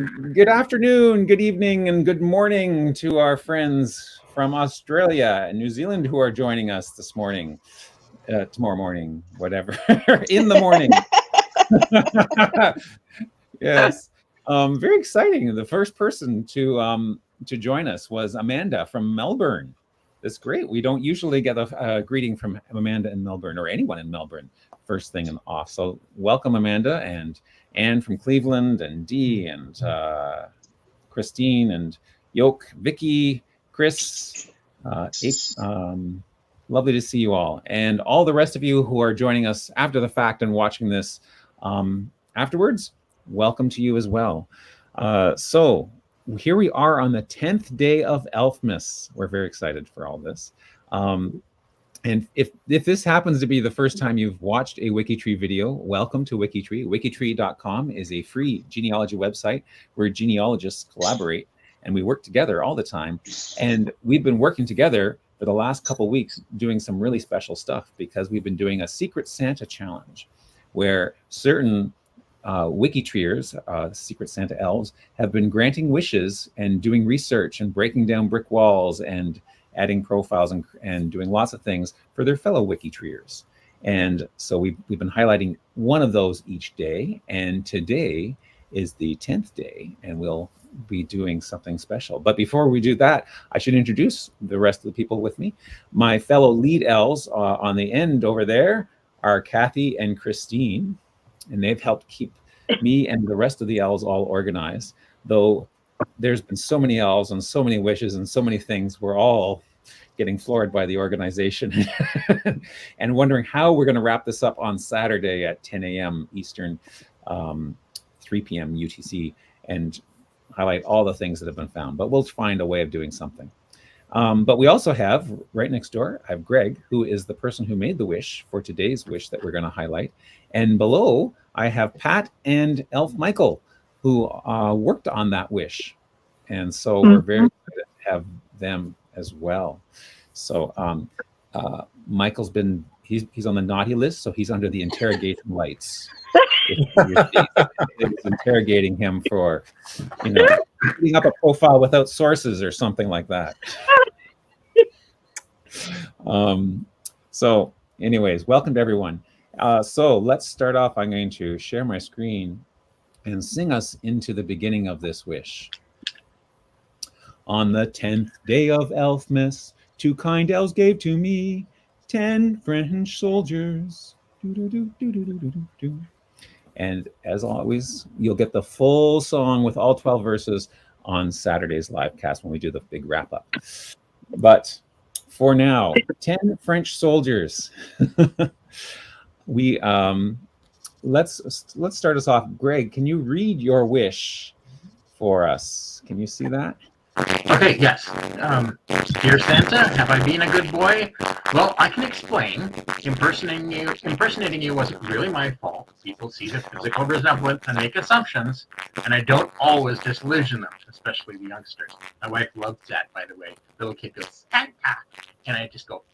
Good afternoon, good evening, and good morning to our friends from Australia and New Zealand who are joining us this morning, tomorrow morning, whatever, in the morning. Yes, very exciting. The first person to join us was Amanda from Melbourne. That's great. We don't usually get a greeting from Amanda in Melbourne or anyone in Melbourne first thing off. So welcome, Amanda, and Anne from Cleveland, and Dee, and Christine, and Yoke, Vicky, Chris. Lovely to see you all, and all the rest of you who are joining us after the fact and watching this afterwards. Welcome to you as well. So here we are on the 10th day of Elfmas. We're very excited for all this. And if this happens to be the first time you've watched a WikiTree video, welcome to WikiTree. WikiTree.com is a free genealogy website where genealogists collaborate, and we work together all the time. And we've been working together for the last couple of weeks doing some really special stuff, because we've been doing a Secret Santa challenge where certain WikiTreeers, Secret Santa Elves, have been granting wishes and doing research and breaking down brick walls and adding profiles and doing lots of things for their fellow WikiTreeers. And so we've been highlighting one of those each day, and today is the 10th day, and we'll be doing something special. But before we do that, I should introduce the rest of the people with me. My fellow lead elves on the end over there are Kathy and Christine, and they've helped keep me and the rest of the elves all organized. Though there's been so many elves and so many wishes and so many things, we're all getting floored by the organization and wondering how we're going to wrap this up on Saturday at 10 a.m. Eastern, 3 p.m. UTC, and highlight all the things that have been found. But we'll find a way of doing something. But we also have, right next door, I have Greg, who is the person who made the wish for today's wish that we're going to highlight. And below, I have Pat and Elf Michael, who worked on that wish. And so we're very excited to have them as well. So Michael's been, he's on the naughty list, so he's under the interrogation lights. It's interrogating him for, putting up a profile without sources or something like that. So anyways, welcome to everyone. So let's start off. I'm going to share my screen and sing us into the beginning of this wish. On the 10th day of Elfmas, 2 kind elves gave to me 10 French soldiers. And as always, you'll get the full song with all 12 verses on Saturday's LiveCast when we do the big wrap up. But for now, 10 French soldiers. Let's start us off. Greg, can you read your wish for us? Can you see that? Okay, yes. Dear Santa, have I been a good boy? Well, I can explain. Impersonating you wasn't really my fault. People see the physical resemblance and make assumptions, and I don't always disillusion them, especially the youngsters. My wife loves that, by the way. The little kid goes, Santa, and I just go,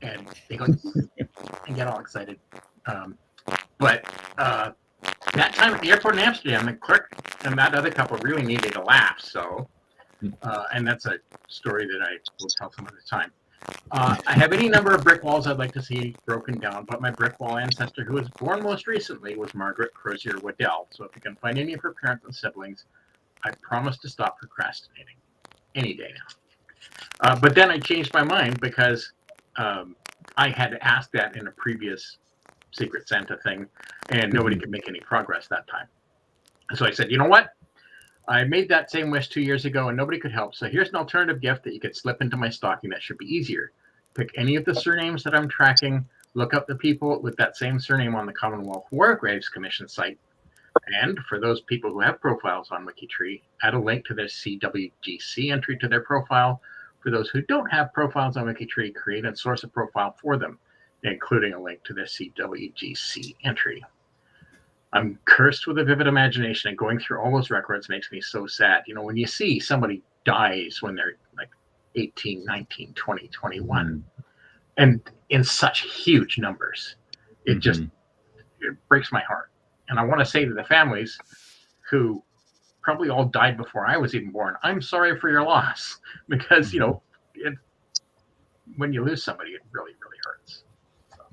and they go, and get all excited. But that time at the airport in Amsterdam, the clerk and that other couple really needed a laugh. So, and that's a story that I will tell some other time. I have any number of brick walls I'd like to see broken down, but my brick wall ancestor who was born most recently was Margaret Crozier Waddell. So if you can find any of her parents and siblings, I promise to stop procrastinating any day now. But then I changed my mind because I had asked that in a previous Secret Santa thing, and nobody could make any progress that time. So I said, you know what? I made that same wish 2 years ago, and nobody could help. So here's an alternative gift that you could slip into my stocking that should be easier. Pick any of the surnames that I'm tracking, look up the people with that same surname on the Commonwealth War Graves Commission site, and for those people who have profiles on WikiTree, add a link to their CWGC entry to their profile. For those who don't have profiles on WikiTree, create and source a profile for them, including a link to their CWGC entry. I'm cursed with a vivid imagination, and going through all those records makes me so sad. You know, when you see somebody dies when they're like 18, 19, 20, 21, and in such huge numbers, it just it breaks my heart. And I want to say to the families who probably all died before I was even born. I'm sorry for your loss, because when you lose somebody, it really, really hurts. So.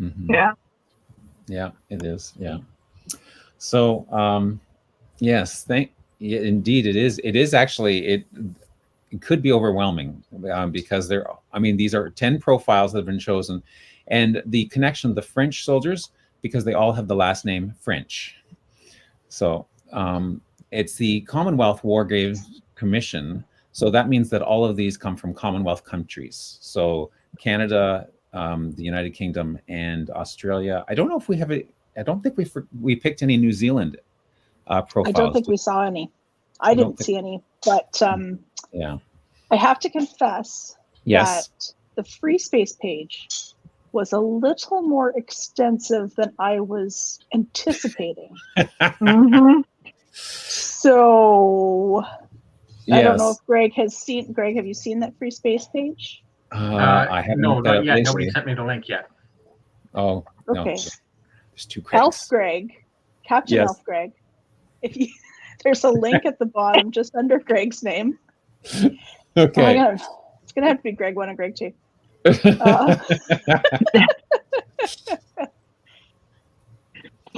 Yeah, it is. Yeah. So, yes, indeed, it is. It is actually it could be overwhelming because these are 10 profiles that have been chosen, and the connection of the French soldiers, because they all have the last name French. So it's the Commonwealth War Graves Commission. So that means that all of these come from Commonwealth countries. So Canada, the United Kingdom, and Australia. I don't know if we have I don't think we picked any New Zealand profiles. I don't think we saw any. I didn't see any, but yeah. I have to confess Yes. that the free space page was a little more extensive than I was anticipating. So I don't know if Greg has seen. Greg, have you seen that free space page? I haven't. No, not yet. Nobody sent me the link yet. Oh, okay. No. There's two Craigs. Elf Greg, Captain Elf Greg. If you, there's a link at the bottom just under Greg's name. Okay. Oh, it's gonna have to be Greg 1 and Greg 2.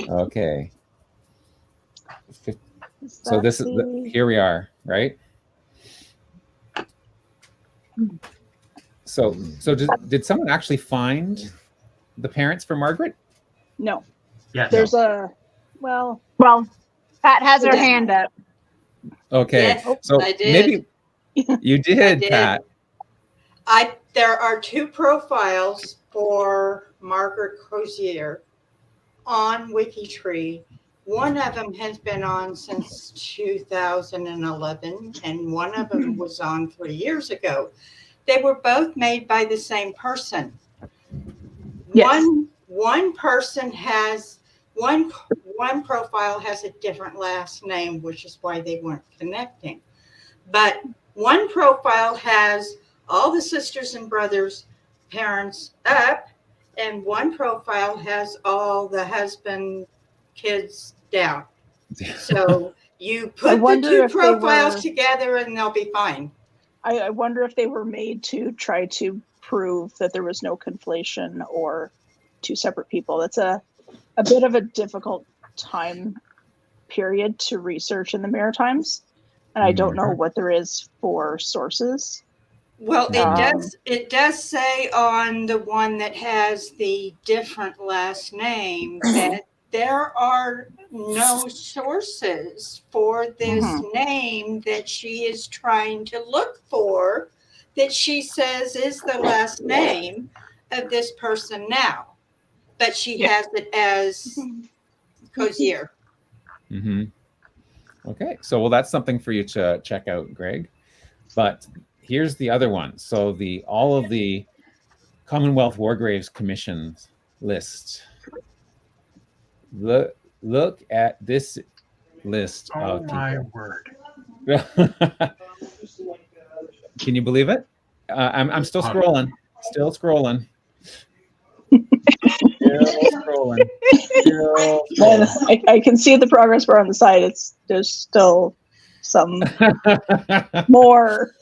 Okay. So this is here we are, right? So did someone actually find the parents for Margaret? No. Yeah. There's well, Pat has her hand up. Okay. Yes, so I did. Maybe you did, I did. Pat. There are 2 profiles for Margaret Crozier on WikiTree. One of them has been on since 2011, and one of them was on 3 years ago. They were both made by the same person. Yes. One person has one profile has a different last name, which is why they weren't connecting. But one profile has all the sisters and brothers' parents up, and one profile has all the husband, kids down. So you put the 2 profiles together and they'll be fine. I wonder if they were made to try to prove that there was no conflation or 2 separate people. That's a bit of a difficult time period to research in the Maritimes, and I don't know what there is for sources. Well, it does say on the one that has the different last name that there are no sources for this name that she is trying to look for, that she says is the last name of this person now, but she has it as Crozier. Okay, so that's something for you to check out, Greg. But here's the other one. So all of the Commonwealth War Graves Commission list. Look at this list of people. My word. Can you believe it? I'm still scrolling. Still scrolling. I can see the progress bar on the side. There's still some more.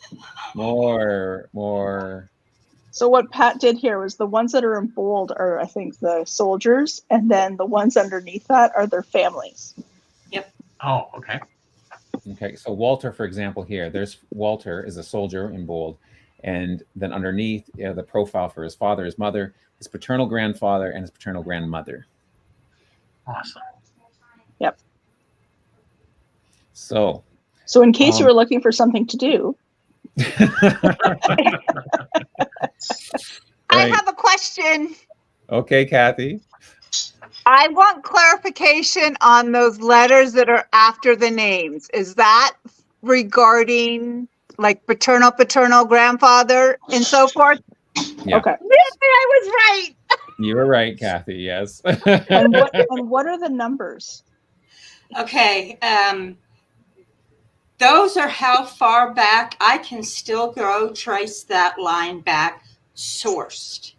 So what Pat did here was the ones that are in bold are, I think, the soldiers, and then the ones underneath that are their families. Yep. Oh, okay. Okay, so Walter, for example, here, there's Walter is a soldier in bold, and then underneath the profile for his father, his mother, his paternal grandfather, and his paternal grandmother. Awesome. Yep. So in case you were looking for something to do. I have a question. Okay, Kathy. I want clarification on those letters that are after the names. Is that regarding like paternal, grandfather, and so forth? Yeah. Okay. I was right. You were right, Kathy. Yes. and what are the numbers? Okay. Those are how far back I can still go trace that line back sourced.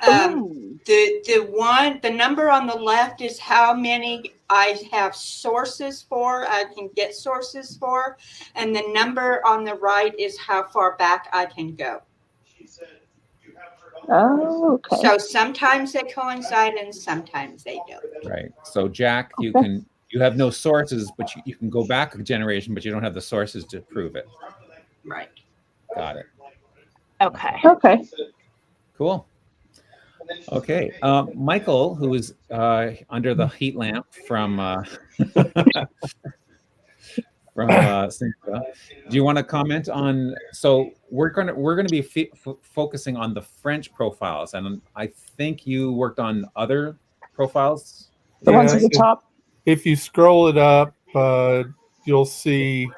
Ooh. The number on the left is how many I have sources for, I can get sources for, and the number on the right is how far back I can go. Oh, okay. So sometimes they coincide and sometimes they don't. Right. So Jack, you have no sources, but you can go back a generation, but you don't have the sources to prove it. Right. Got it. Okay. Okay. Cool. Okay. Michael, who is under the heat lamp from Cynthia, do you want to comment on? So we're gonna be focusing on the French profiles, and I think you worked on other profiles. The ones at the top. If you scroll it up, you'll see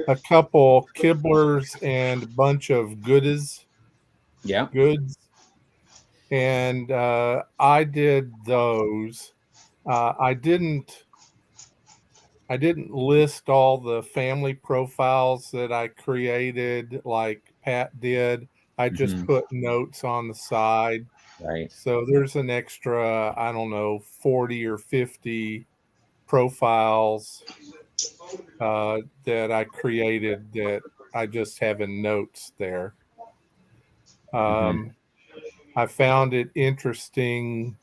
a couple kibblers and a bunch of goods. Yeah. Goods. And I did those. I didn't list all the family profiles that I created like Pat did. I just put notes on the side. Right. So there's an extra, I don't know, 40 or 50 profiles that I created that I just have in notes there. I found it interesting.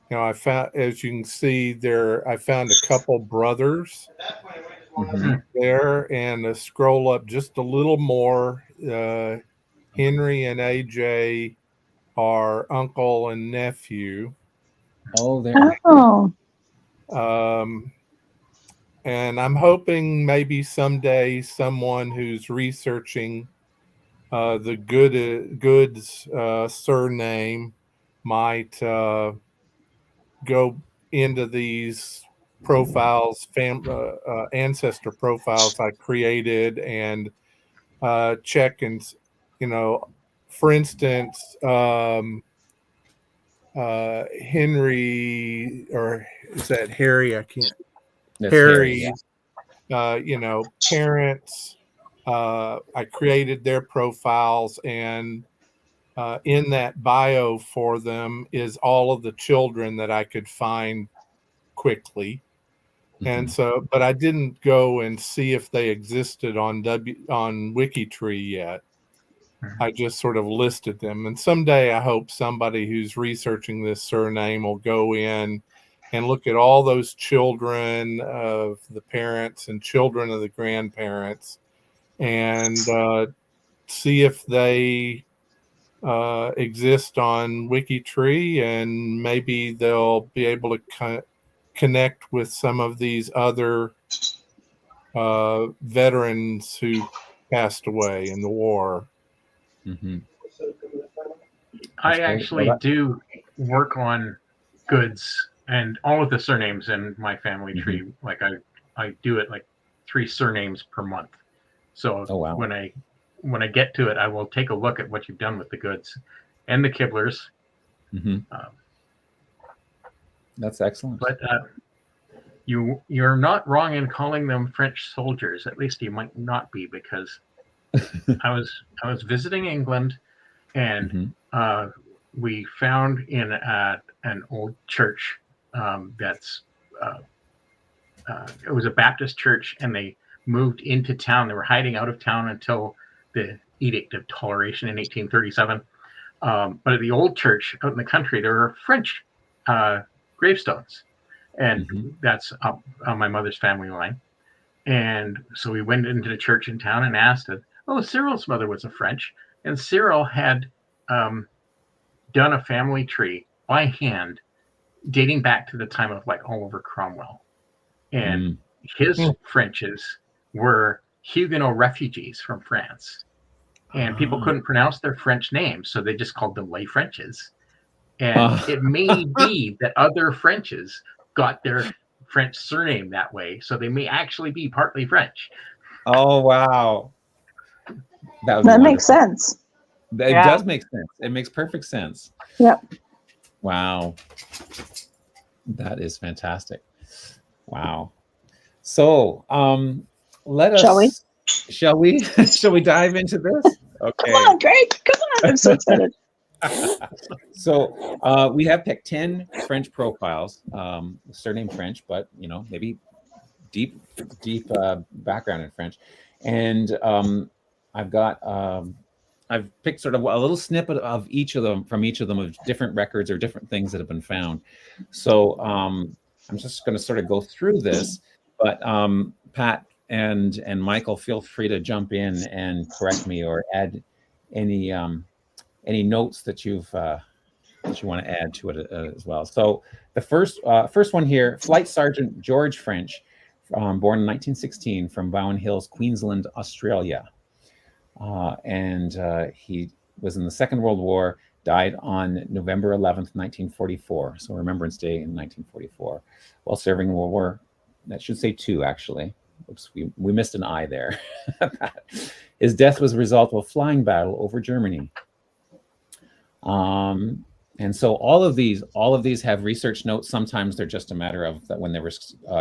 You know, I found, as you can see there, I found a couple brothers there, and to scroll up just a little more, Henry and AJ are uncle and nephew. Oh, there. Oh. And I'm hoping maybe someday someone who's researching the Goods surname might go into these profiles, ancestor profiles I created, and check and, you know, for instance, Henry, or is that Harry? I can't. That's Harry, yeah. You know, parents. I created their profiles, and in that bio for them is all of the children that I could find quickly. And so, but I didn't go and see if they existed on WikiTree yet. I just sort of listed them. And someday I hope somebody who's researching this surname will go in and look at all those children of the parents and children of the grandparents and see if they exist on WikiTree, and maybe they'll be able to connect with some of these other veterans who passed away in the war. I actually do work on goods and all of the surnames in my family tree. Like I do it like 3 surnames per month. So when I get to it, I will take a look at what you've done with the goods and the kibblers. That's excellent. But you're not wrong in calling them French soldiers. At least you might not be, because I was visiting England, and we found in an old church that's it was a Baptist church, and they moved into town. They were hiding out of town until the Edict of Toleration in 1837. But at the old church out in the country, there are French gravestones, and that's up on my mother's family line. And so we went into the church in town and asked it. Oh, Cyril's mother was a French, and Cyril had done a family tree by hand dating back to the time of like Oliver Cromwell. And his Frenches were Huguenot refugees from France. And people couldn't pronounce their French names, so they just called them Les Frenches. And it may be that other Frenches got their French surname that way, so they may actually be partly French. Oh, wow. That makes sense. It does make sense. It makes perfect sense. Yep. Wow. That is fantastic. Wow. So, let us. Shall we? Shall we dive into this? Okay. Come on, Greg. Come on. I'm so excited. So we have picked 10 French profiles, surname French, but maybe deep background in French, and I've picked sort of a little snippet of each of them of different records or different things that have been found. So I'm just going to sort of go through this, but Pat and Michael, feel free to jump in and correct me or add any notes that you want to add to it as well. So the first one here, Flight Sergeant George French, born in 1916 from Bowen Hills, Queensland, Australia. And he was in the Second World War, died on November 11th, 1944. So Remembrance Day in 1944, while serving World War, that should say 2, actually. Oops, we missed an I there. His death was a result of a flying battle over Germany. And so all of these have research notes. Sometimes they're just a matter of that when they were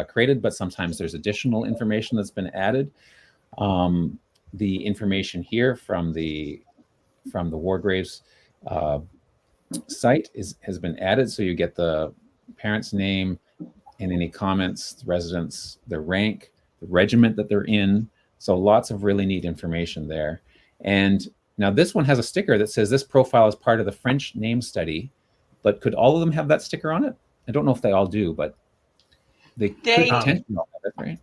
created, but sometimes there's additional information that's been added. The information here from the War Graves site has been added, so you get the parent's name and any comments, the residence, their rank, the regiment that they're in. So lots of really neat information there. And now this one has a sticker that says this profile is part of the French name study, but could all of them have that sticker on it? I don't know if they all do, but they could potentially all have it, right?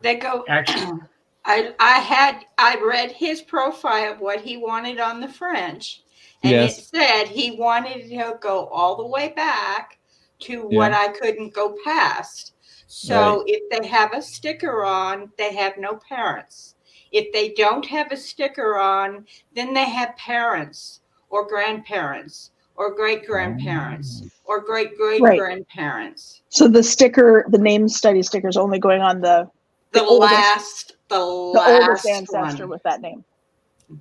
They go. Actually, I read his profile of what he wanted on the French, and Yes. it said he wanted to go all the way back to what I couldn't go past. So if they have a sticker on, they have no parents. If they don't have a sticker on, then they have parents or grandparents or great-grandparents or great-great-grandparents. So the name study sticker is only going on the oldest ancestor one with that name.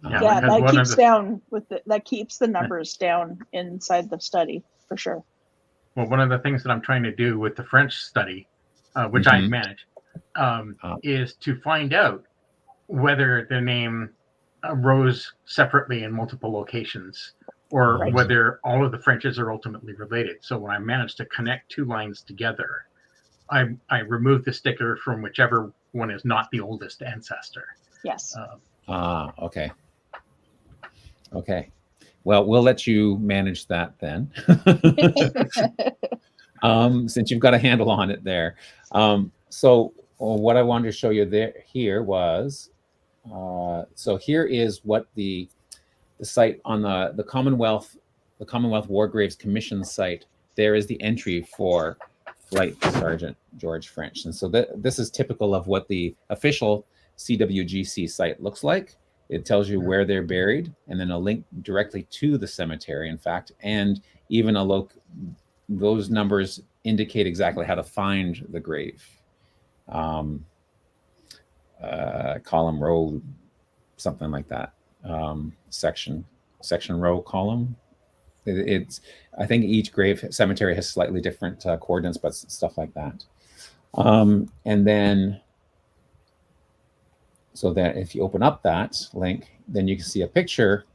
Yeah, that keeps the numbers down inside the study for sure. Well, one of the things that I'm trying to do with the French study, which I manage, is to find out whether the name arose separately in multiple locations, or whether all of the Frenches are ultimately related. So when I managed to connect 2 lines together, I removed the sticker from whichever one is not the oldest ancestor. Yes. Okay. Okay. Well, we'll let you manage that then, since you've got a handle on it there. So what I wanted to show you here was, so here is what the site on the Commonwealth War Graves Commission site. There is the entry for Flight Sergeant George French, and so this is typical of what the official CWGC site looks like. It tells you where they're buried, and then a link directly to the cemetery, in fact, and even those numbers indicate exactly how to find the grave. Column, row, something like that. Section, row, column. I think each grave cemetery has slightly different coordinates, but stuff like that. And then, so that if you open up that link, then you can see a picture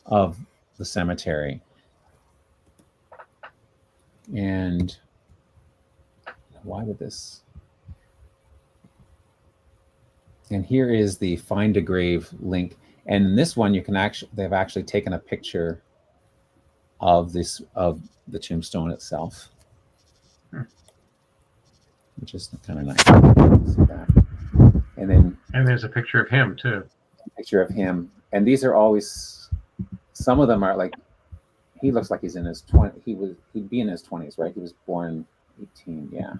of the cemetery. And why would this? And here is the Find a Grave link. And in this one, they've actually taken a picture of the tombstone itself, which is kind of nice. See that. And there's a picture of him too. Picture of him, and these are always. Some of them are like, he looks like he's in his 20s. He'd be in his 20s, right? He was born 18. Yeah.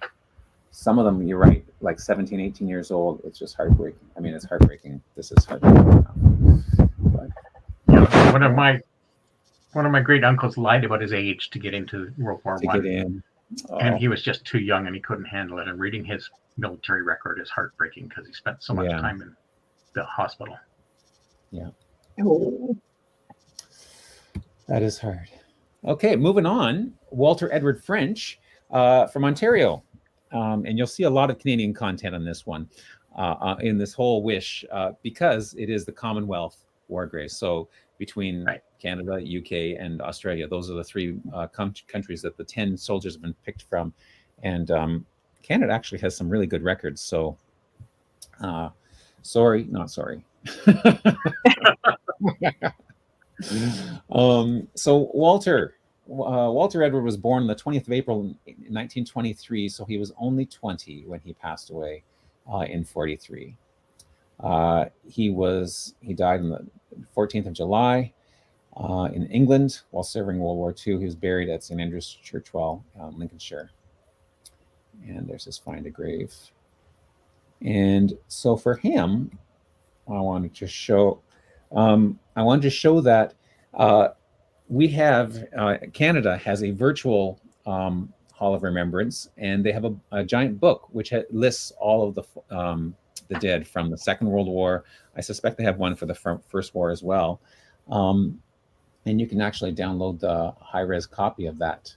Some of them, you're right, like 17, 18 years old. It's just heartbreaking. I mean, it's heartbreaking. This is heartbreaking. But, yeah, one of my great uncles lied about his age to get into World War I. Get in. Oh. And he was just too young and he couldn't handle it. And reading his military record is heartbreaking because he spent so much time in the hospital. Yeah. Oh. That is hard. Okay, moving on. Walter Edward French from Ontario. And you'll see a lot of Canadian content on this one, in this whole wish, because it is the Commonwealth war graves. So between Right. Canada, UK, and Australia, those are the three countries that the 10 soldiers have been picked from. And Canada actually has some really good records. So sorry, not sorry. So Walter Edward was born on the 20th of April in 1923, so he was only 20 when he passed away in 43. He died on the 14th of July in England while serving World War II. He was buried at St. Andrew's Churchwell, Lincolnshire. And there's his find a grave. And so for him, I wanted to show that we have Canada has a virtual Hall of Remembrance, and they have a giant book which lists all of the dead from the Second World War. I suspect they have one for the First War as well, and you can actually download the high-res copy of that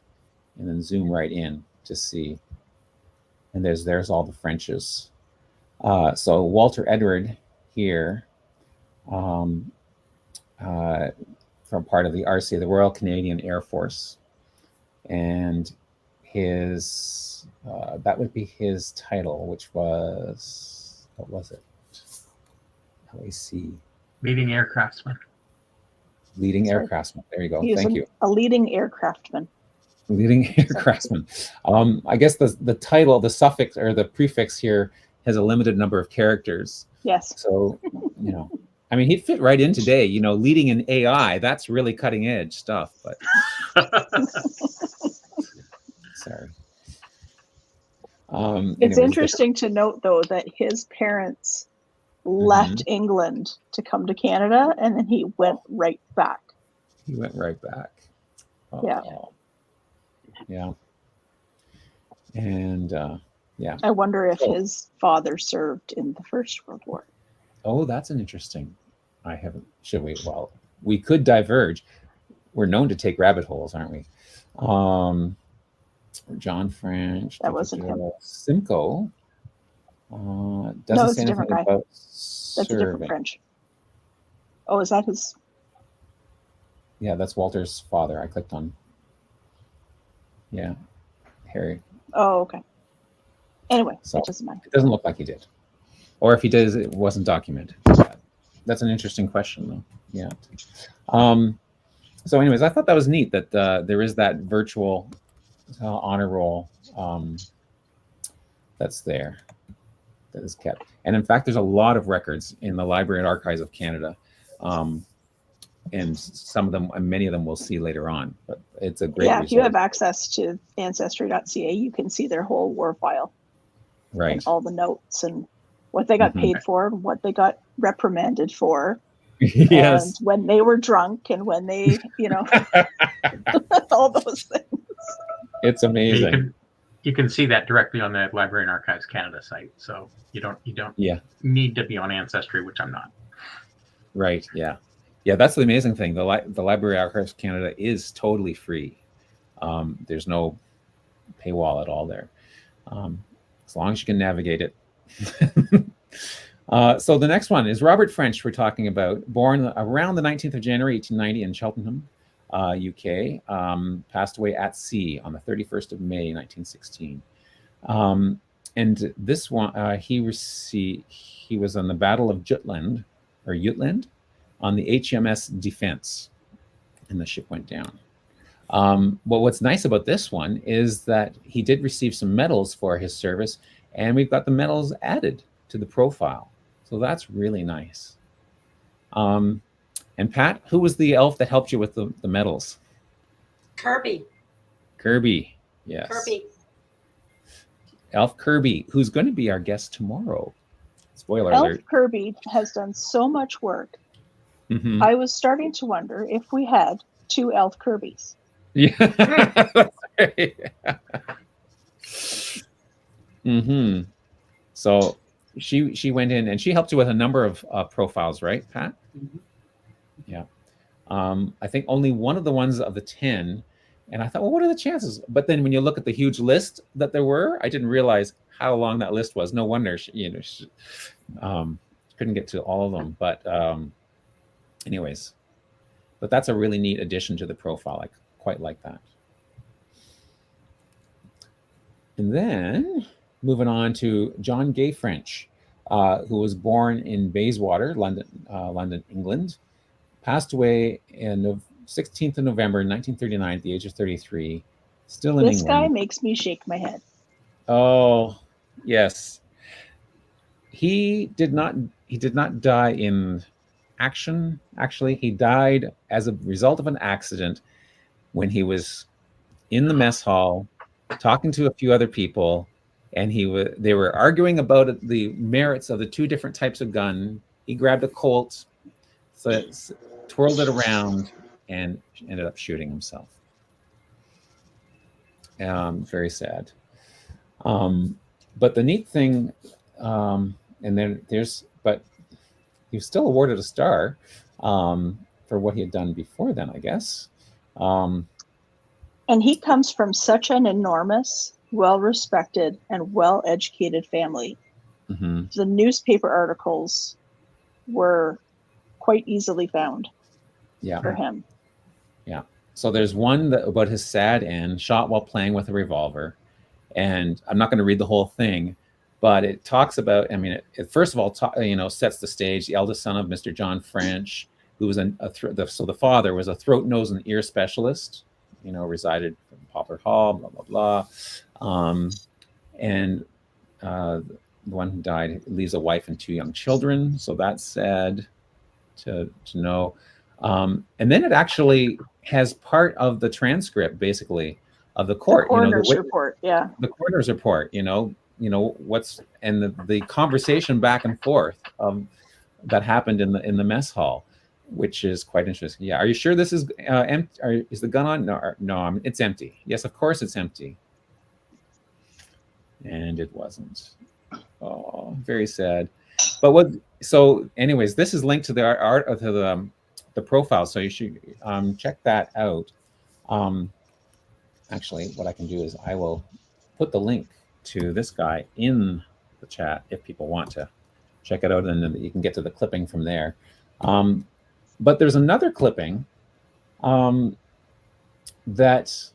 and then zoom right in to see. And there's all the Frenches. So Walter Edward here. From part of the RC, the Royal Canadian Air Force, and his that would be his title, which was, what was it? LAC. Leading aircraftsman. Leading aircraftsman. There you go. Thank you. A leading aircraftman. Leading aircraftsman. I guess the title, the suffix or the prefix here has a limited number of characters. Yes. So, I mean, he'd fit right in today, leading in AI. That's really cutting edge stuff, but sorry. It's interesting to note, though, that his parents left England to come to Canada, and then he went right back. He went right back. Oh, yeah. Yeah. And yeah. I wonder if his father served in the First World War. Oh, that's an interesting. I haven't. Should we? Well, we could diverge. We're known to take rabbit holes, aren't we? John French. That wasn't him. Simcoe. Doesn't no, it's say a different guy. about That's a different French. Oh, is that his? Yeah, that's Walter's father. I clicked on. Yeah, Harry. Oh, okay. Anyway, So it doesn't matter. It doesn't look like he did. Or if he did, it wasn't documented. That's an interesting question, though. Yeah. So anyways, I thought that was neat that there is that virtual honor roll that's there, that is kept. And in fact, there's a lot of records in the Library and Archives of Canada. And some of them, many of them we'll see later on, but it's a great Yeah, resource. if you have access to ancestry.ca, you can see their whole war file. Right. And all the notes and what they got paid for and what they got reprimanded for. Yes. And when they were drunk and when they, all those things. It's amazing. You can see that directly on the Library and Archives Canada site. So you don't need to be on Ancestry, which I'm not. Right. Yeah. Yeah, that's the amazing thing. The Library Archives Canada is totally free. There's no paywall at all there, as long as you can navigate it. So the next one is Robert French. We're talking about, born around the 19th of January, 1890 in Cheltenham, UK. Passed away at sea on the 31st of May, 1916. And this one, he was on the Battle of Jutland, on the HMS Defense, and the ship went down. Well, what's nice about this one is that he did receive some medals for his service, and we've got the medals added to the profile. So that's really nice. And Pat, who was the elf that helped you with the medals? Kirby. Kirby, yes. Kirby. Elf Kirby, who's going to be our guest tomorrow. Spoiler Elf alert. Kirby has done so much work. Mm-hmm. I was starting to wonder if we had 2 Elf Kirbys. Yeah. That's right. Mm-hmm. So she went in and she helped you with a number of profiles, right, Pat? Mm-hmm. Yeah. I think only one of the ones of the 10, and I thought, well, what are the chances? But then when you look at the huge list that there were, I didn't realize how long that list was. No wonder she couldn't get to all of them. But Anyways, but that's a really neat addition to the profile. I quite like that. And then moving on to John Gay French, who was born in Bayswater, London, England, passed away in 16th of November 1939 at the age of 33, still in This England. guy makes me shake my head. Oh, yes. He did not die in action. Actually, he died as a result of an accident when he was in the mess hall talking to a few other people, and they were arguing about the merits of the two different types of gun. He grabbed a Colt, twirled it around, and ended up shooting himself. Very sad. But the neat thing, and then but he was still awarded a star for what he had done before then, I guess. And he comes from such an enormous, well-respected, and well-educated family. Mm-hmm. The newspaper articles were quite easily found for him. Yeah. So there's one about his sad end, shot while playing with a revolver. And I'm not going to read the whole thing, but it talks about, I mean, it first of all, sets the stage. The eldest son of Mr. John French, who was so the father was a throat, nose, and ear specialist, resided in Poplar Hall, blah, blah, blah. And the one who died leaves a wife and 2 young children. So that's sad to know. And then it actually has part of the transcript, basically, of the court. The coroner's report, yeah. The coroner's report, what's, and the conversation back and forth that happened in the mess hall, which is quite interesting. Yeah. Are you sure this is empty? Is the gun on? No, it's empty. Yes, of course it's empty. And it wasn't. Oh, very sad. But so anyways, this is linked to the art of the profile. So you should check that out. Actually, what I can do is I will put the link to this guy in the chat if people want to check it out, and then you can get to the clipping from there. But there's another clipping that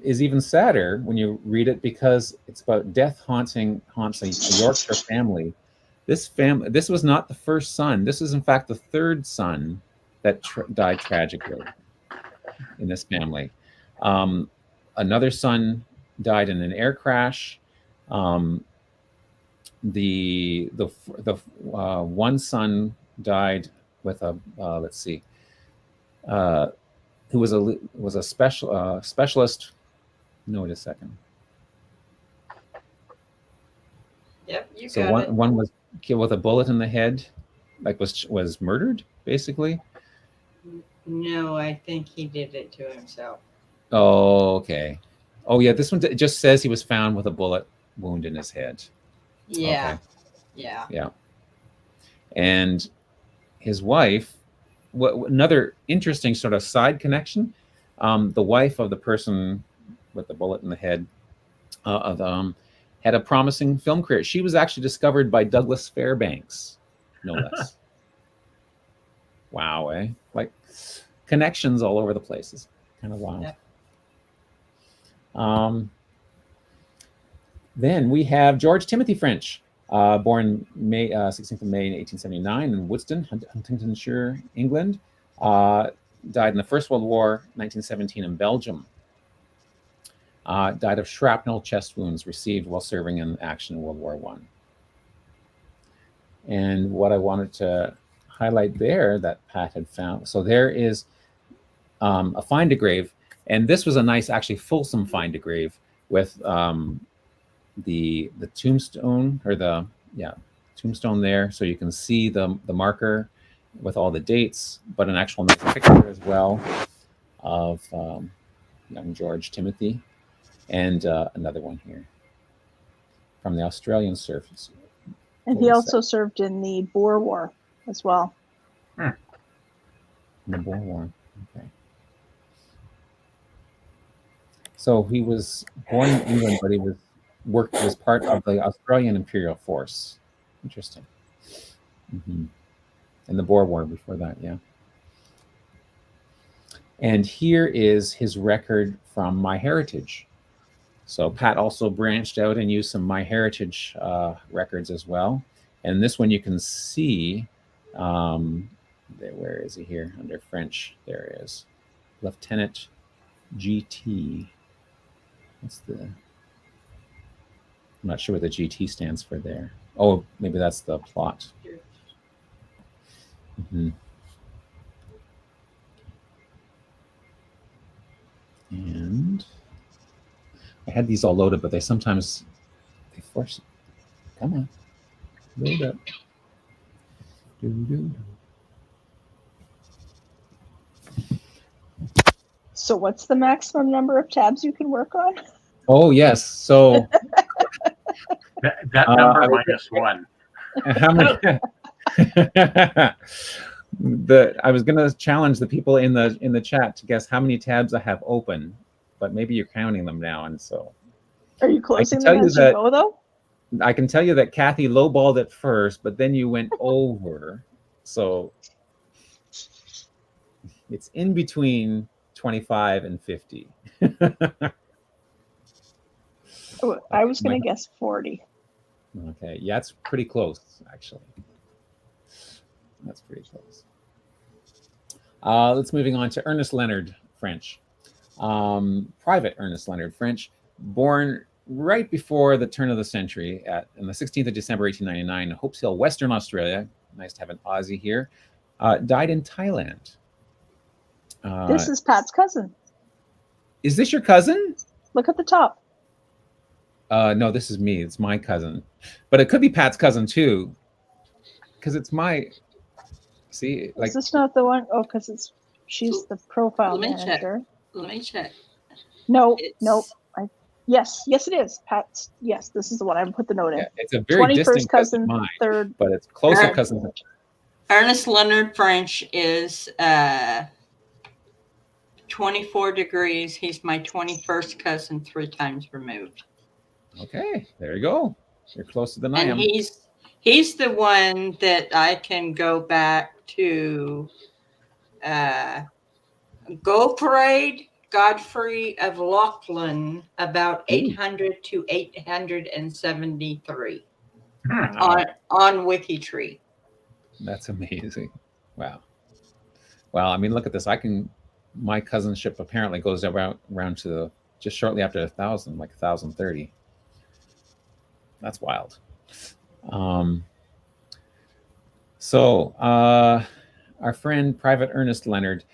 is even sadder when you read it, because it's about death haunts a Yorkshire family. This was not the first son. This is in fact the third son that died tragically in this family. Another son died in an air crash. The one son died with a who was a specialist. No, wait a second. Yep, you So got it. one was killed with a bullet in the head, like was murdered, basically. No, I think he did it to himself. Oh, okay. Oh, yeah. This one just says he was found with a bullet wound in his head. Yeah. Okay. Yeah. Yeah. And his wife, another interesting sort of side connection, the wife of the person with the bullet in the head had a promising film career. She was actually discovered by Douglas Fairbanks, no less. Wow, eh? Like connections all over the place. It's kind of wild. Yeah. Then we have George Timothy French, born 16th of May 1879 in Woodston, Huntingdonshire, England. Died in the First World War, 1917 in Belgium. Died of shrapnel chest wounds received while serving in action in World War I. And what I wanted to highlight there that Pat had found, so there is a find-a-grave, and this was a nice, actually fulsome find-a-grave with the tombstone, or tombstone there, so you can see the marker with all the dates, but an actual nice picture as well of young George Timothy, and another one here from the Australian service. And he also served in the Boer War as well. In the Boer War, okay. So he was born in England, but he was part of the Australian Imperial Force. Interesting. Mm-hmm. in the Boer War before that, yeah. And here is his record from MyHeritage. So Pat also branched out and used some MyHeritage records as well. And this one you can see, where is he here? Under French, there he is. Lieutenant GT. I'm not sure what the GT stands for there. Oh, maybe that's the plot. Mm-hmm. And I had these all loaded, but they force it. Come on. Load up. So what's the maximum number of tabs you can work on? Oh, yes. So that number -1. How many? I was going to challenge the people in the chat to guess how many tabs I have open, but maybe you're counting them now, and so. Are you closing them as you go, though? I can tell you that Kathy lowballed it first, but then you went over, so it's in between 25 and 50. Oh, I was going to guess 40. Okay, yeah, it's pretty close, actually. That's pretty close. Let's moving on to Ernest Leonard French. Private Ernest Leonard French, born right before the turn of the century on the 16th of December, 1899, Hopes Hill, Western Australia. Nice to have an Aussie here. Died in Thailand. This is Pat's cousin. Is this your cousin? Look at the top. No, this is me. It's my cousin. But it could be Pat's cousin too, because it's my... See, like... Is this not the one? Oh, because she's the profile manager. Let me check. No, nope. Yes, it is. Pat's. Yes, this is the one. I put the note in. Yeah, it's a very distant cousin, mine, third, but it's closer cousin. Ernest Leonard French is 24 degrees. He's my 21st cousin, 3 times removed. Okay, there you go. You're closer than I am. And he's the one that I can go back to Godfrey of Lachlan about 800 to 873 on WikiTree. That's amazing. Wow. Well, I mean, look at this. My cousinship apparently goes around to just shortly after 1,000, like 1,030. That's wild. So our friend Private Ernest Leonard,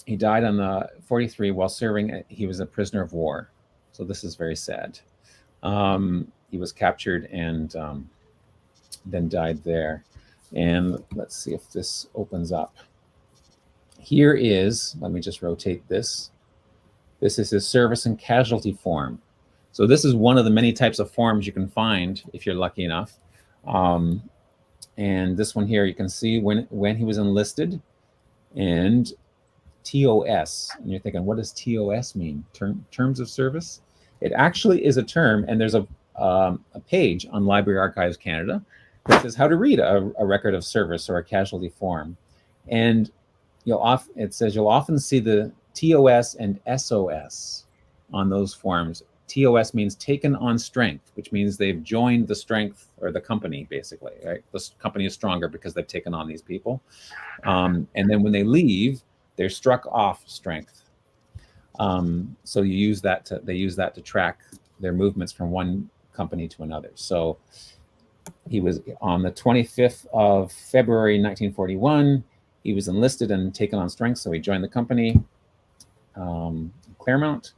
he died on the 43 while serving. He was a prisoner of war. So this is very sad. He was captured and then died there. And let's see if this opens up. Here is, let me just rotate this. This is his service and casualty form. So this is one of the many types of forms you can find if you're lucky enough. And this one here, you can see when he was enlisted and TOS. And you're thinking, what does TOS mean? Terms of service? It actually is a term, and there's a page on Library Archives Canada that says how to read a record of service or a casualty form. And it says you'll often see the TOS and SOS on those forms. TOS means taken on strength, which means they've joined the strength or the company, basically, right? The company is stronger because they've taken on these people. And then when they leave, they're struck off strength. So they use that to track their movements from one company to another. So he was on the 25th of February, 1941. He was enlisted and taken on strength, so he joined the company, Claremont.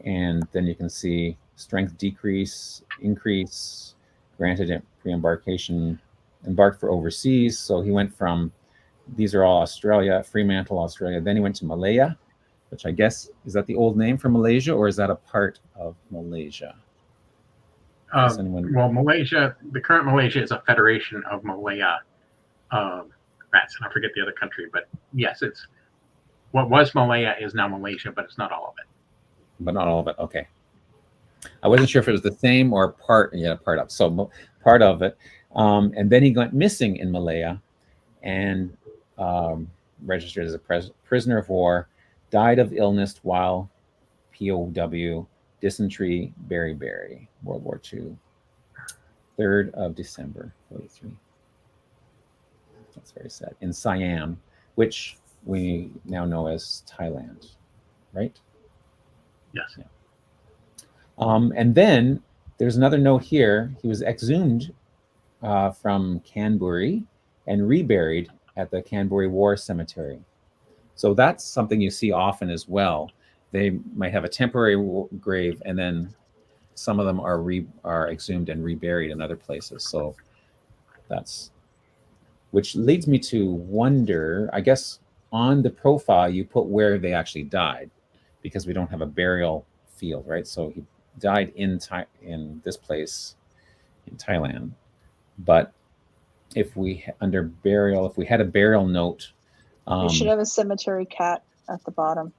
And then you can see strength decrease, increase, granted pre-embarkation, embarked for overseas. So he went from, these are all Australia, Fremantle, Australia. Then he went to Malaya, which I guess, is that the old name for Malaysia, or is that a part of Malaysia? Well, Malaysia, the current Malaysia is a federation of Malaya rats, and I forget the other country, but yes, it's what was Malaya is now Malaysia, but it's not all of it. But not all of it. Okay. I wasn't sure if it was the same or part of. So part of it. And then he went missing in Malaya. and registered as a prisoner of war. Died of illness while POW, dysentery, beriberi, World War II. 3rd of December, 43. That's very sad. In Siam, which we now know as Thailand, right? Yes. Yeah. And then there's another note here. He was exhumed from Canberra and reburied at the Canberra War Cemetery. So that's something you see often as well. They might have a temporary grave, and then some of them are exhumed and reburied in other places. So that's, which leads me to wonder, I guess on the profile you put where they actually died, because we don't have a burial field, right? So he died in this place in Thailand. But if we under burial, if we had a burial note, You should have a cemetery cat at the bottom.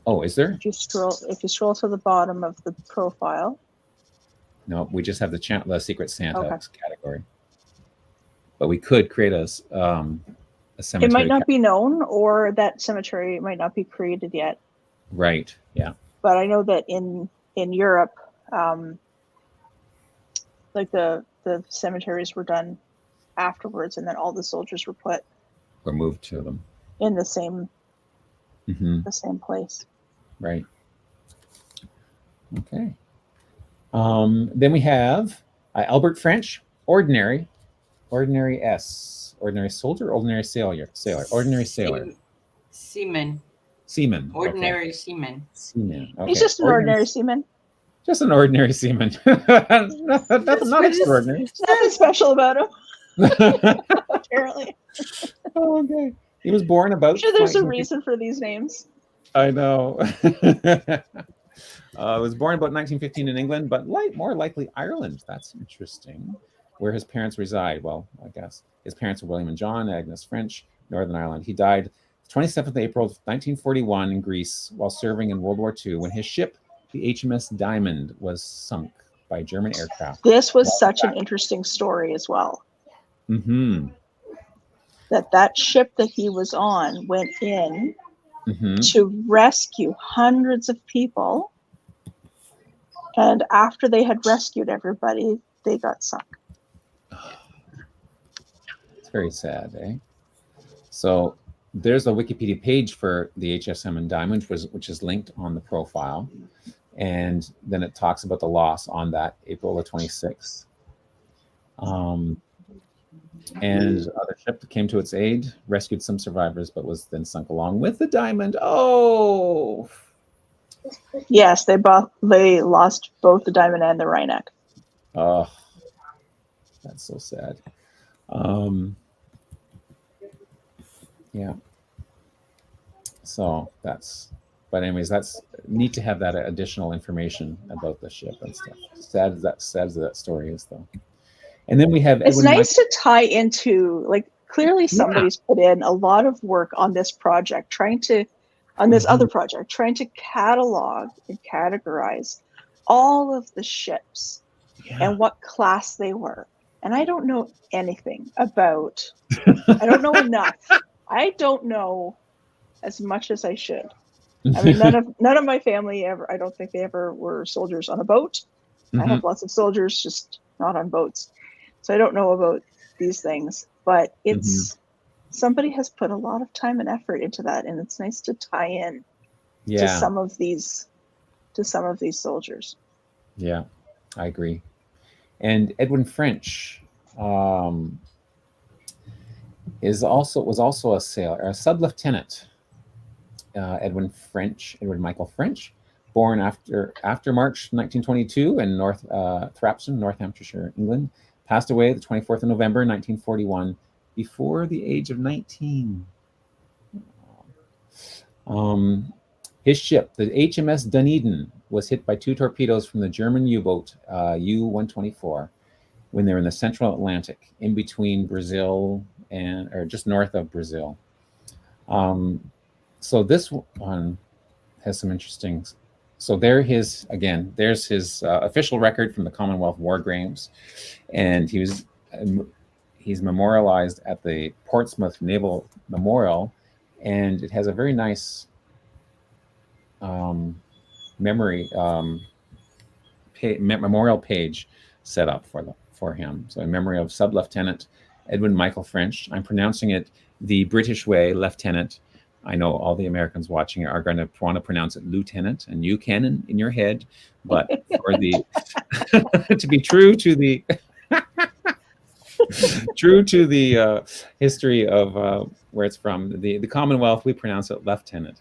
Oh, is there? If you scroll to the bottom of the profile. No, we just have the Secret Santa Okay. category. But we could create a cemetery. It might not be known, or that cemetery might not be created yet. Right. Yeah. But I know that in Europe, like the cemeteries were done afterwards, and then all the soldiers were put Or moved to them. in the same the same place. Right. Okay. Then we have Albert French, ordinary S, ordinary soldier, ordinary sailor, ordinary sailor. Seaman. Seaman. Ordinary seaman. Seaman. Okay. He's just an ordinary seaman. Just an ordinary seaman. That's not extraordinary. There's nothing special about him, apparently. Oh, okay. He was born about. I'm sure there's a reason for these names. I know. Was born about 1915 in England, but more likely Ireland. That's interesting. Where his parents reside. Well, I guess his parents were William and John, Agnes French, Northern Ireland. He died 27th April 1941 in Greece while serving in World War II when his ship, the HMS Diamond, was sunk by German aircraft. This was such an interesting story as well. Mm-hmm. That ship that he was on went in Mm-hmm. to rescue hundreds of people, and after they had rescued everybody, they got sunk. It's very sad, eh? So there's a Wikipedia page for the HSM and Diamond, which is linked on the profile, and then it talks about the loss on that April the 26th. And other ship that came to its aid, rescued some survivors, but was then sunk along with the Diamond. Oh, Yes, they lost both the Diamond and the Rheineck. oh, that's so sad. Yeah. So but anyways, that's neat to have that additional information about the ship and stuff. Sad as that story is, though. And then we have It's Edwin nice to tie into, like, clearly somebody's put in a lot of work on this project, on this other project, trying to catalog and categorize all of the ships and what class they were. And I don't know anything about, I don't know enough. I don't know as much as I should. I mean, none of my family ever, I don't think they ever were soldiers on a boat. I have lots of soldiers, just not on boats. So I don't know about these things, but somebody has put a lot of time and effort into that, and it's nice to tie in to some of these soldiers. Yeah, I agree. And Edwin French was also a sailor, a sub-lieutenant. Edwin Michael French, born after March 1922 in Thrapston, North Hampshire, England. Passed away the 24th of November 1941 before the age of 19. His ship, the HMS Dunedin, was hit by 2 torpedoes from the German U-boat U-124 when they were in the Central Atlantic, in between Brazil or just north of Brazil. So this one has some interesting. So there's his official record from the Commonwealth War Graves, and he he's memorialized at the Portsmouth Naval Memorial, and it has a very nice memory memorial page set up for him. So in memory of Sub-Lieutenant Edwin Michael French. I'm pronouncing it the British way, Lieutenant. I know all the Americans watching are going to want to pronounce it Lieutenant, and you can in your head, but for the to be true to the history of where it's from, the Commonwealth, we pronounce it Lieutenant.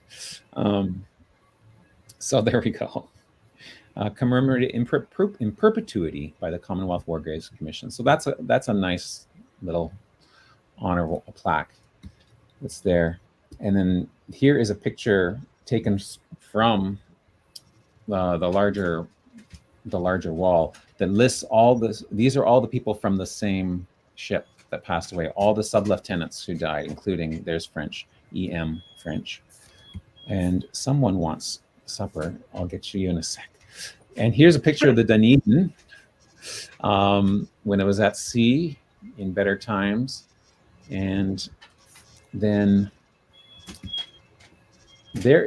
So there we go. Commemorated in perpetuity by the Commonwealth War Graves Commission. So that's a nice little honorable plaque that's there. And then here is a picture taken from the larger wall that lists all this. These are all the people from the same ship that passed away, all the sub-lieutenants who died, including, there's French, E.M. French. And someone wants supper. I'll get you in a sec. And here's a picture of the Dunedin when it was at sea in better times. And then there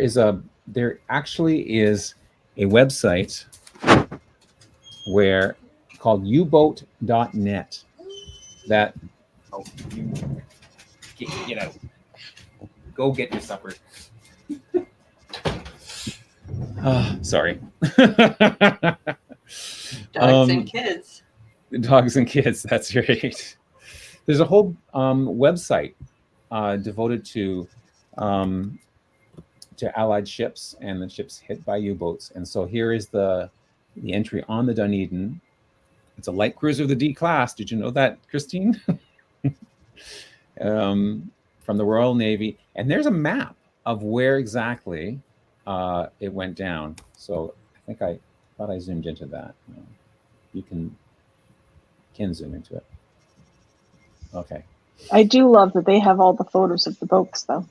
actually is a website where called uboat.net that get out. Go get your supper. Sorry. Dogs and kids. Dogs and kids, that's right. There's a whole website devoted to Allied ships and the ships hit by U-boats. And so here is the entry on the Dunedin. It's a light cruiser of the D class. Did you know that, Christine? From the Royal Navy. And there's a map of where exactly it went down. So I thought I zoomed into that. You can zoom into it. Okay. I do love that they have all the photos of the boats, though.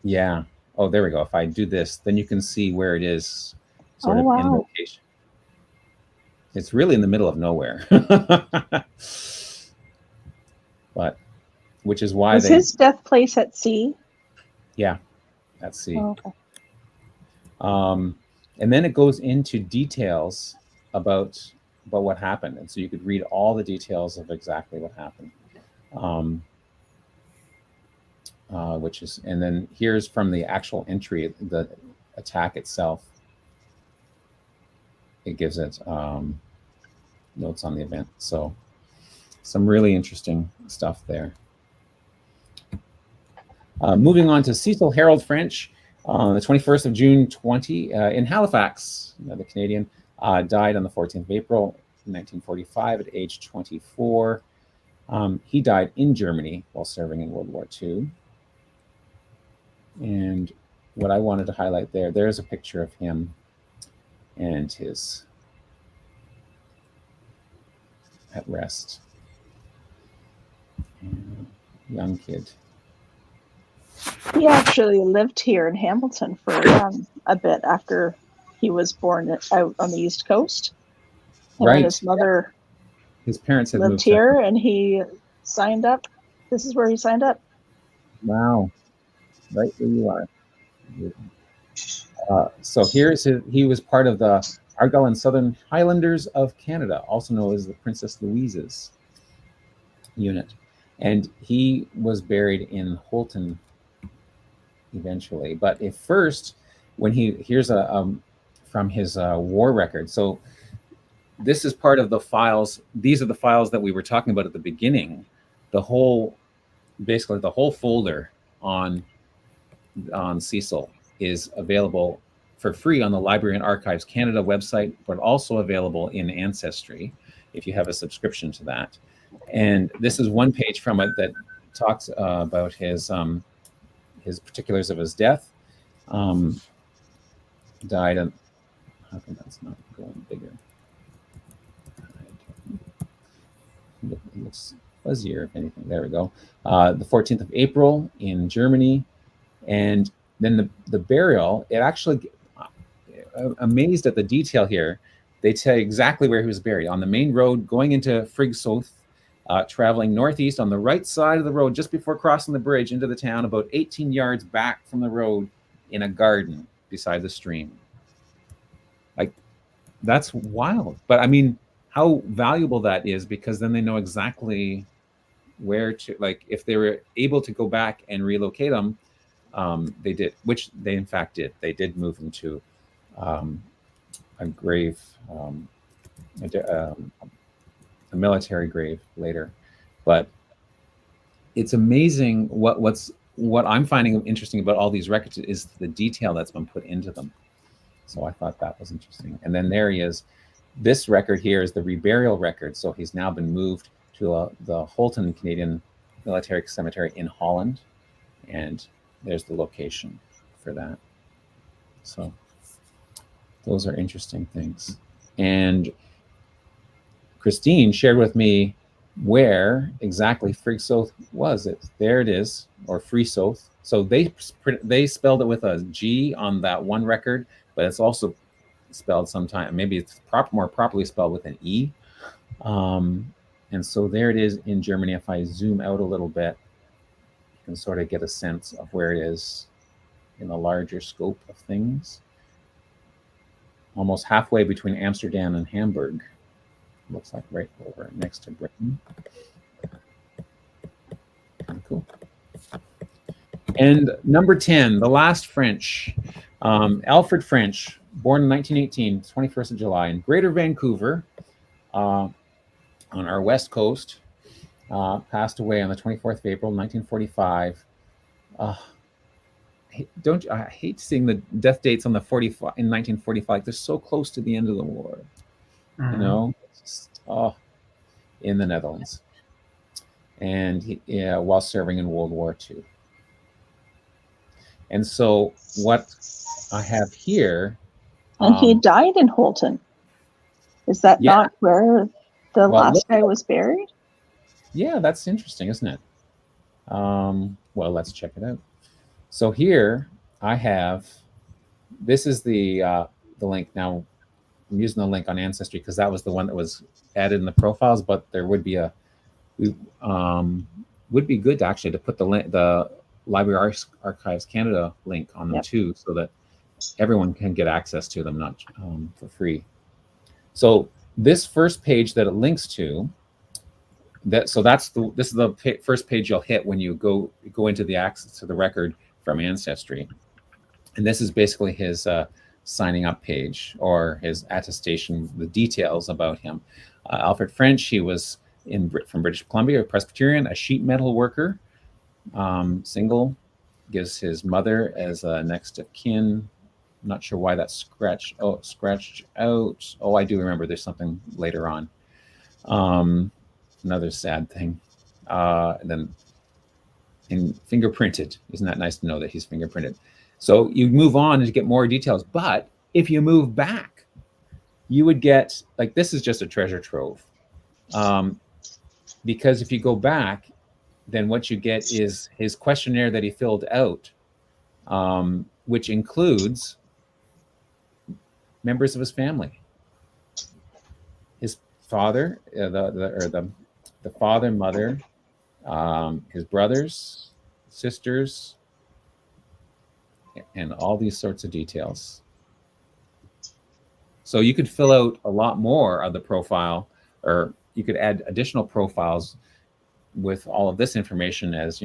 Yeah. Oh, there we go. If I do this, then you can see where it is sort of in location. It's really in the middle of nowhere. But, which is why was his death place at sea? Yeah, at sea. Oh, okay. And then it goes into details about what happened. And so you could read all the details of exactly what happened. And then here's from the actual entry, the attack itself. It gives it notes on the event. So some really interesting stuff there. Moving on to Cecil Harold French, the 21st of June 20 in Halifax, the Canadian, died on the 14th of April 1945 at age 24. He died in Germany while serving in World War II. And what I wanted to highlight there's a picture of him and his at rest. Young kid. He actually lived here in Hamilton for a bit after he was born out on the East Coast. And right. His mother, his parents had lived moved here, out. And he signed up. This is where he signed up. Wow, right where you are. So he was part of the Argyll and Southern Highlanders of Canada, also known as the Princess Louise's unit, and he was buried in Holton eventually. But at first, when here's from his war record. So this is part of the files. These are the files that we were talking about at the beginning. Basically the whole folder on Cecil is available for free on the Library and Archives Canada website, but also available in Ancestry if you have a subscription to that. And this is one page from it that talks about his particulars of his death. Died on, how come that's not going bigger? It looks fuzzier, if anything. There we go. The 14th of April in Germany. And then the burial, it actually, amazed at the detail here. They tell you exactly where he was buried. On the main road going into Friggsooth, traveling northeast on the right side of the road just before crossing the bridge into the town, about 18 yards back from the road in a garden beside the stream. Like, that's wild. But I mean, how valuable that is, because then they know exactly where to, like, if they were able to go back and relocate them, they did, which they in fact did. They did move them to a grave, a military grave later. But it's amazing what I'm finding interesting about all these records is the detail that's been put into them. So I thought that was interesting. And then there he is. This record here is the reburial record. So he's now been moved to the Holton Canadian Military Cemetery in Holland. And there's the location for that. So those are interesting things. And Christine shared with me where exactly Frigsoth was. There it is, or Freesoth. So they spelled it with a G on that one record, but it's also spelled sometime, maybe it's more properly spelled with an E. And so there it is in Germany. If I zoom out a little bit, you can sort of get a sense of where it is in the larger scope of things. Almost halfway between Amsterdam and Hamburg. Looks like right over next to Britain. Kind of cool. And number 10, the last French, Alfred French, born in 1918, 21st of July, in Greater Vancouver, on our west coast, passed away on the 24th of April, 1945. I hate seeing the death dates on the 45 in 1945. They're so close to the end of the war, you know. Just, in the Netherlands, and while serving in World War II. And so what I have here, and he died in Holton. Is that not where the last guy was buried? Yeah, that's interesting, isn't it? Well, let's check it out. So here I have, this is the link. Now I'm using the link on Ancestry because that was the one that was added in the profiles, but there would be would be good actually to put the Library Archives Canada link on them too, so that everyone can get access to them, not for free. So this first page that it links to, this is the first page you'll hit when you go into the access to the record from Ancestry, and this is basically his signing up page, or his attestation, the details about him. Alfred French, he was from British Columbia, a Presbyterian, a sheet metal worker, single, gives his mother as a next of kin. I'm not sure why that's scratched out. Oh, I do remember there's something later on. Another sad thing. And fingerprinted. Isn't that nice to know that he's fingerprinted? So you move on and get more details. But if you move back, you would get, like, this is just a treasure trove. Because if you go back, then what you get is his questionnaire that he filled out, which includes members of his family. His father, the father, mother, his brothers, sisters, and all these sorts of details. So you could fill out a lot more of the profile, or you could add additional profiles with all of this information as,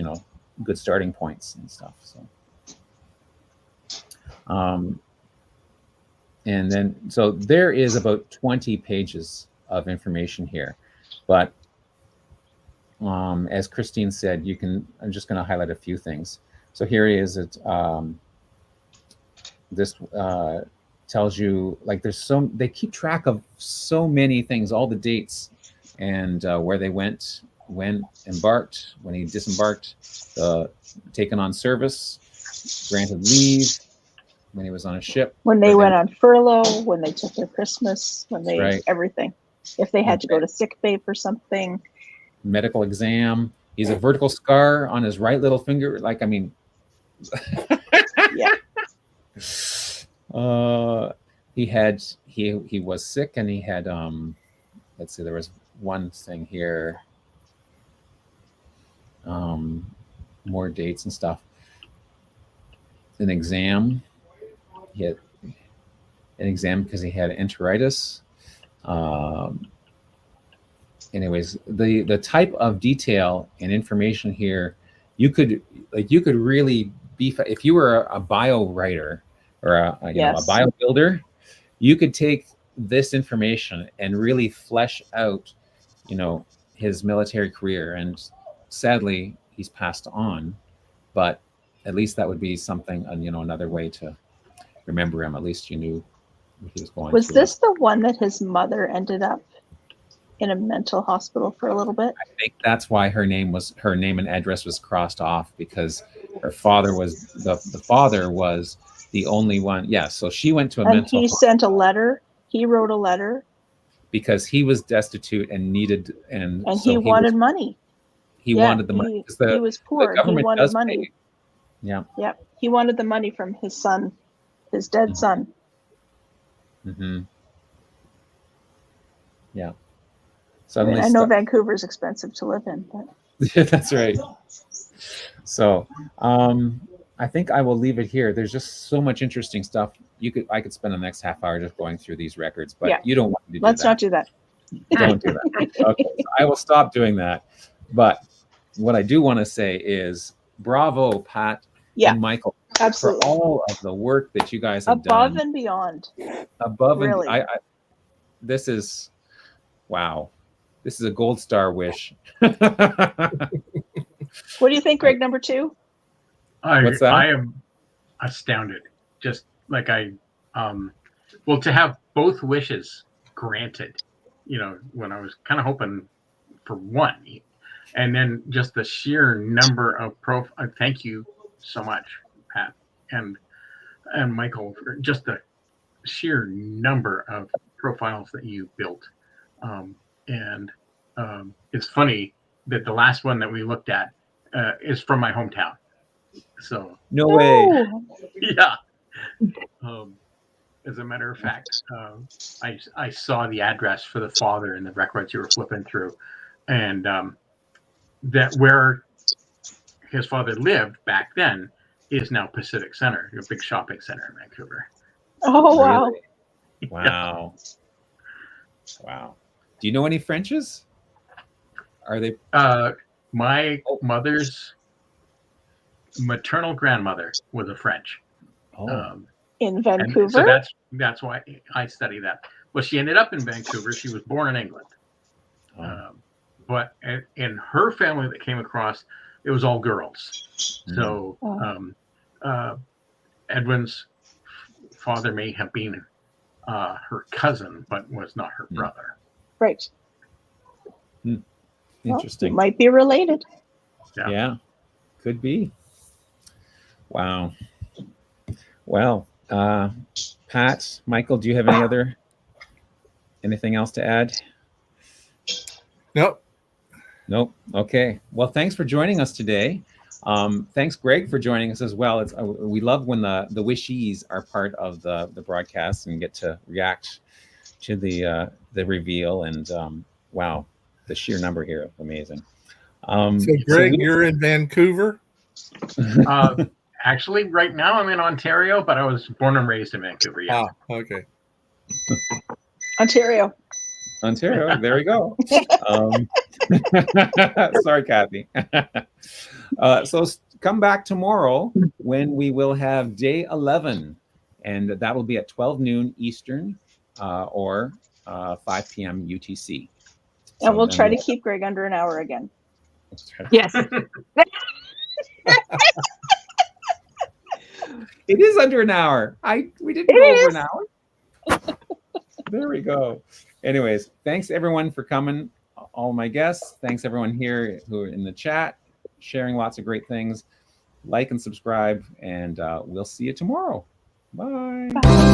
good starting points and stuff. So, and then, so there is about 20 pages of information here, but as Christine said, I'm just going to highlight a few things. So here it is. This tells you, like, they keep track of so many things, all the dates, and where they went, when embarked, when he disembarked, taken on service, granted leave, when he was on a ship, when they went on furlough, when they took their Christmas, when they everything. If they had to go to sick bay for something. Medical exam. He's a vertical scar on his right little finger. Like, I mean, yeah. He was sick, and he had let's see, there was one thing here. More dates and stuff. An exam. He had an exam because he had enteritis. Anyways, the type of detail and information here, you could really beef if you were a bio writer or a bio builder, you could take this information and really flesh out, his military career. And sadly, he's passed on, but at least that would be something, another way to remember him. At least you knew what he was going through. Was this the one that his mother ended up in a mental hospital for a little bit? I think that's why her name and address was crossed off, because her father was the father was the only one. Yeah, so she went to a mental hospital. And he sent a letter. He wrote a letter because he was destitute and needed so he wanted money. He wanted the money. He was poor. He wanted money. Pay. Yeah. Yep. He wanted the money from his son, his dead son. Mm-hmm. Yeah. Suddenly I know Vancouver's expensive to live in, but that's right. So I think I will leave it here. There's just so much interesting stuff. I could spend the next half hour just going through these records, but you don't want me to do Let's not do that. Don't do that. Okay, so I will stop doing that. But what I do want to say is bravo, Pat and Michael, absolutely, for all of the work that you guys have done. Above and beyond. Above really. And this is, wow. This is a gold star wish. What do you think, Greg, number 2? What's that? I am astounded. Just like to have both wishes granted, when I was kind of hoping for one, and then just the sheer number of thank you so much, Pat and Michael, for just the sheer number of profiles that you built. And it's funny that the last one that we looked at is from my hometown. So no way. Yeah. As a matter of fact, I saw the address for the father in the records you were flipping through, and that where his father lived back then is now Pacific Center, a big shopping center in Vancouver. Oh wow! Really? Wow. Wow. Do you know any Frenches? Are they? My mother's maternal grandmother was a French. In Vancouver. So that's why I study that. Well, she ended up in Vancouver. She was born in England. But in her family that came across, it was all girls. So Edwin's father may have been her cousin, but was not her brother. Right. Interesting. Well, might be related. Yeah, could be. Wow. Well, Pat, Michael, do you have anything else to add? Nope. Okay. Well, thanks for joining us today. Thanks, Greg, for joining us as well. We love when the wishies are part of the broadcast and get to react to the reveal. And wow, the sheer number here, amazing. So, Greg, you're in Vancouver? Actually, right now I'm in Ontario, but I was born and raised in Vancouver. Yeah. Oh, okay. Ontario, there we go. Sorry, Kathy. So come back tomorrow when we will have day 11, and that will be at 12 noon Eastern or 5 p.m. UTC. And we'll try to keep Greg under an hour again. Yes. It is under an hour. We didn't go over an hour. There we go. Anyways, thanks everyone for coming. All my guests. Thanks everyone here who are in the chat, sharing lots of great things. Like and subscribe, and we'll see you tomorrow. Bye. Bye.